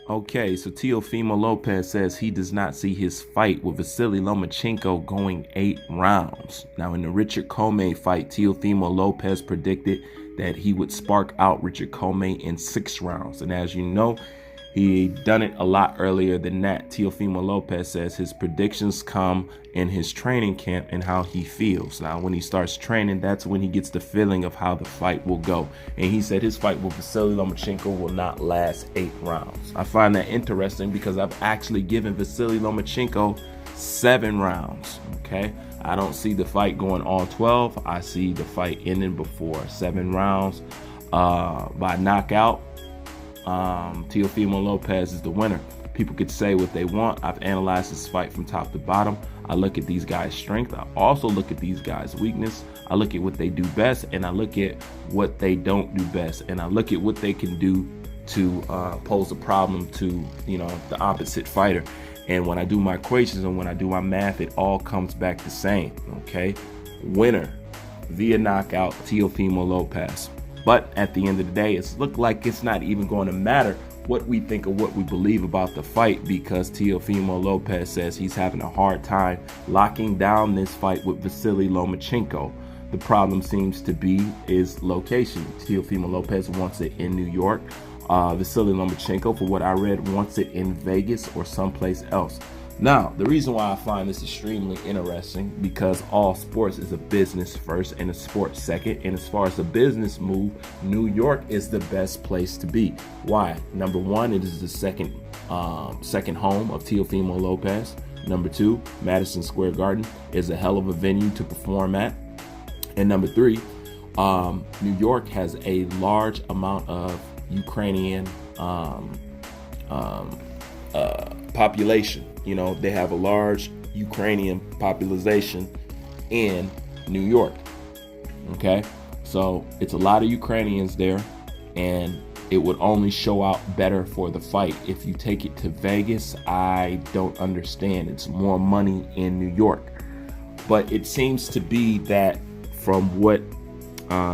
Okay, so Teofimo Lopez says he does not see his fight with Vasily Lomachenko going 8 rounds. Now, in the Richard Commey fight, Teofimo Lopez predicted that he would spark out Richard Commey in 6 rounds. And as you know, he done it a lot earlier than that. Teofimo Lopez says his predictions come in his training camp and how he feels. Now, when he starts training, that's when he gets the feeling of how the fight will go. And he said his fight with Vasily Lomachenko will not last 8 rounds. I find that interesting because I've actually given Vasily Lomachenko 7 rounds, okay? I don't see the fight going all 12. I see the fight ending before 7 rounds by knockout. Teofimo Lopez is the winner. People could say what they want. I've analyzed this fight from top to bottom. I look at these guys' strength. I also look at these guys' weakness. I look at what they do best, and I look at what they don't do best, and I look at what they can do to pose a problem to, the opposite fighter. And when I do my equations and when I do my math, it all comes back the same. Okay, winner via knockout, Teofimo Lopez. But at the end of the day, it's looked like it's not even going to matter what we think or what we believe about the fight, because Teofimo Lopez says he's having a hard time locking down this fight with Vasily Lomachenko. The problem seems to be is location. Teofimo Lopez wants it in New York. Vasily Lomachenko, for what I read, wants it in Vegas or someplace else. Now, the reason why I find this extremely interesting, because all sports is a business first and a sport second. And as far as a business move, New York is the best place to be. Why? Number one, it is the second home of Teofimo Lopez. Number two, Madison Square Garden is a hell of a venue to perform at. And number three, New York has a large amount of Ukrainian population. They have a large Ukrainian population in New York. Okay, so it's a lot of Ukrainians there, and it would only show out better for the fight. If you take it to Vegas, I don't understand. It's more money in New York. But it seems to be that from what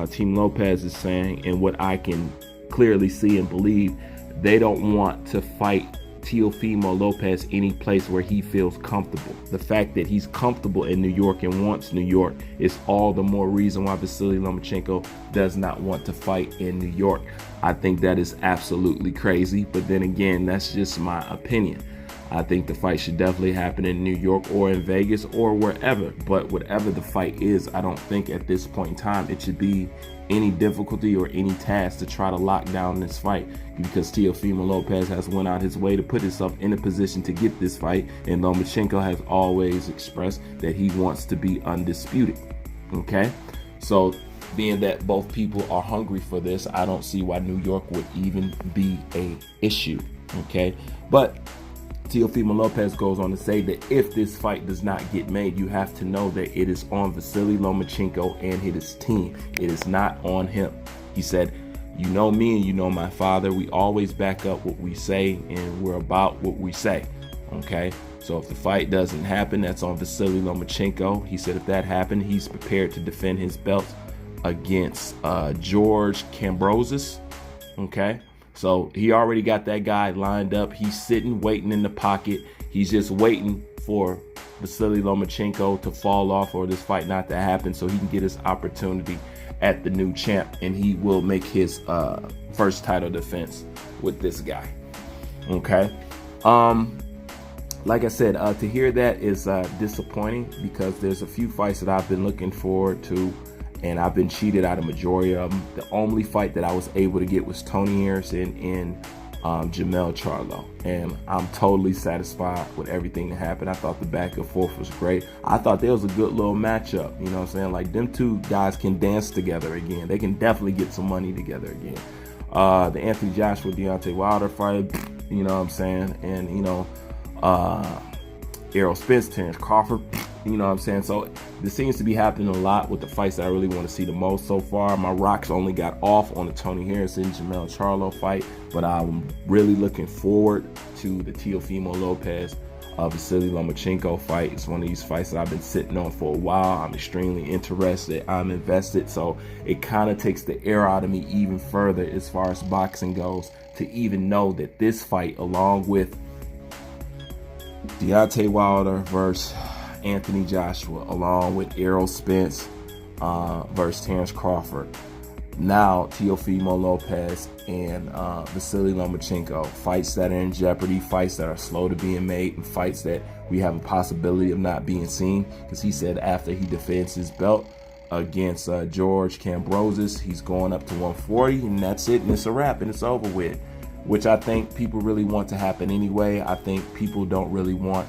Team Lopez is saying and what I can clearly see and believe, they don't want to fight Teofimo Lopez any place where he feels comfortable. The fact that he's comfortable in New York and wants New York is all the more reason why Vasily Lomachenko does not want to fight in New York. I think that is absolutely crazy, but then again, that's just my opinion. I think the fight should definitely happen in New York or in Vegas or wherever. But whatever the fight is, I don't think at this point in time it should be any difficulty or any task to try to lock down this fight, because Teofimo Lopez has went out his way to put himself in a position to get this fight, and Lomachenko has always expressed that he wants to be undisputed. Okay, so being that both people are hungry for this, I don't see why New York would even be a issue. Okay, but Teofimo Lopez goes on to say that if this fight does not get made, you have to know that it is on Vasily Lomachenko and his team. It is not on him. He said, you know me and you know my father. We always back up what we say, and we're about what we say. Okay, so if the fight doesn't happen, that's on Vasily Lomachenko. He said if that happened, he's prepared to defend his belt against George Kambosos. Okay, so he already got that guy lined up. He's sitting, waiting in the pocket. He's just waiting for Vasily Lomachenko to fall off or this fight not to happen so he can get his opportunity at the new champ, and he will make his first title defense with this guy. Okay. Like I said, to hear that is disappointing, because there's a few fights that I've been looking forward to, and I've been cheated out of majority of them. The only fight that I was able to get was Tony Harrison and Jamel Charlo, and I'm totally satisfied with everything that happened. I thought the back and forth was great. I thought there was a good little matchup. You know what I'm saying? Like, them two guys can dance together again. They can definitely get some money together again. The Anthony Joshua Deontay Wilder fight, you know what I'm saying? And, you know, Errol Spence, Terrence Crawford, you know what I'm saying? So this seems to be happening a lot with the fights that I really want to see the most so far. My rocks only got off on the Tony Harrison, Jamel Charlo fight, but I'm really looking forward to the Teofimo Lopez, Vasily Lomachenko fight. It's one of these fights that I've been sitting on for a while. I'm extremely interested. I'm invested. So it kind of takes the air out of me even further as far as boxing goes to even know that this fight, along with Deontay Wilder versus Anthony Joshua, along with Errol Spence versus Terrence Crawford, now Teofimo Lopez and Vasily Lomachenko, fights that are in jeopardy, fights that are slow to being made, and fights that we have a possibility of not being seen. Because he said after he defends his belt against George Kambosos, he's going up to 140, and that's it, and it's a wrap, and it's over with. Which I think people really want to happen anyway. I think people don't really want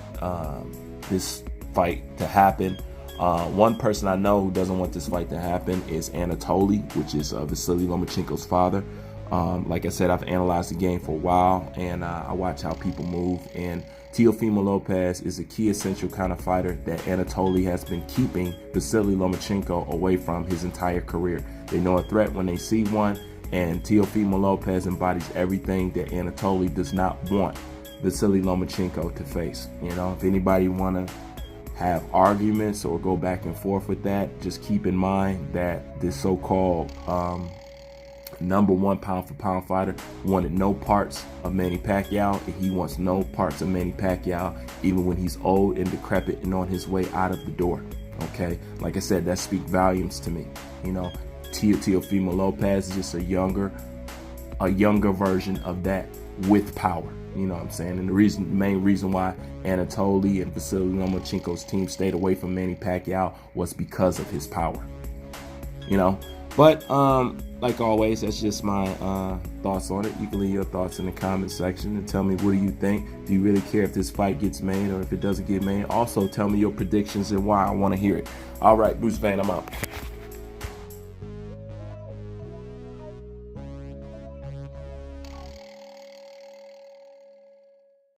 this fight to happen. One person I know who doesn't want this fight to happen is Anatoly, which is Vasily Lomachenko's father. Like I said, I've analyzed the game for a while, and I watch how people move. And Teofimo Lopez is a key essential kind of fighter that Anatoly has been keeping Vasily Lomachenko away from his entire career. They know a threat when they see one, and Teofimo Lopez embodies everything that Anatoly does not want Vasily Lomachenko to face. You know, if anybody want to have arguments or go back and forth with that, just keep in mind that this so-called #1 pound-for-pound fighter wanted no parts of Manny Pacquiao, and he wants no parts of Manny Pacquiao even when he's old and decrepit and on his way out of the door. Okay, like I said, that speaks volumes to me. You know, Teofimo Lopez is just a younger version of that with power. You know what I'm saying? And the main reason why Anatoly and Vasily Lomachenko's team stayed away from Manny Pacquiao was because of his power. You know, but like always, that's just my thoughts on it. You can leave your thoughts in the comment section and tell me, what do you think? Do you really care if this fight gets made or if it doesn't get made? Also, tell me your predictions and why. I want to hear it. All right, Bruce Vane, I'm out.